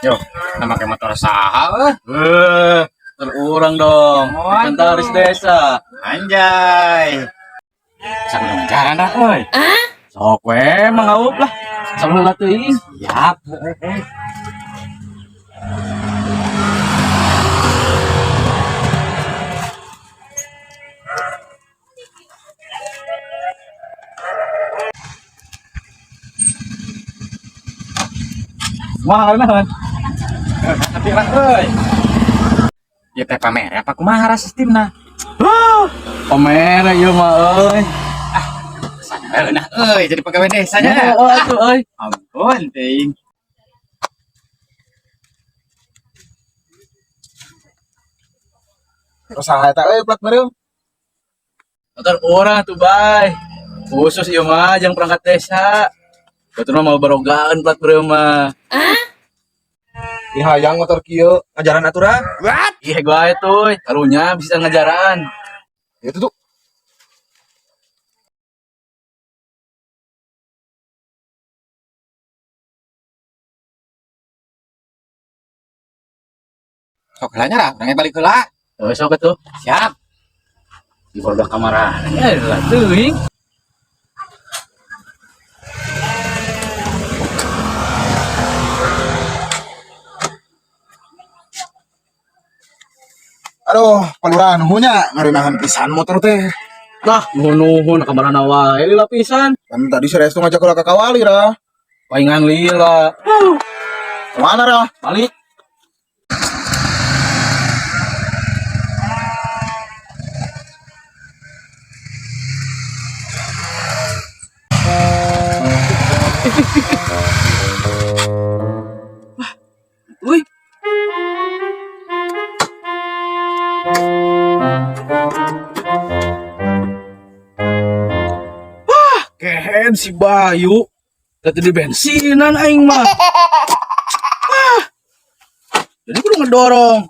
Yo, nama kayak motor saha. Terurang dong. Inventaris desa. Anjay. Sambil jalan dah, euy. Sok we mangaup lah. Sambil teuing. Siap. Mahal nahan. Tapi lah euy. Ya teh pamer apa kumaha sistemna? Pamer ieu mah euy. Sadar nah euy jadi pegawai desanya. Oh atuh euy. Ampun teuing. Usaha eta euy plat bareng. Motor urang tuh bay. Khusus ieu mah jeung perangkat desa. Baturna mau barogaan plat beureum mah. Di hayang motor kieu ngajaran aturan. Ih gua itu karunya bisa ngajaran. Itu tuh. Sok heula nya urang balik heula. Oh sok atuh. Siap. Di bodoh kamar. Ya lah teuing. Aduh, palurahan nuhunya ngareunahan pisan motor teh. Nah, nuhun kamarana wae lila pisan. Kan tadi si Restu ngajak ulah ka kawali rah. Paingan lila. Kemana rah? Balik. Wih. Kehen si Bayu tadi di bensinan aing mah. Jadi kudu ngedorong.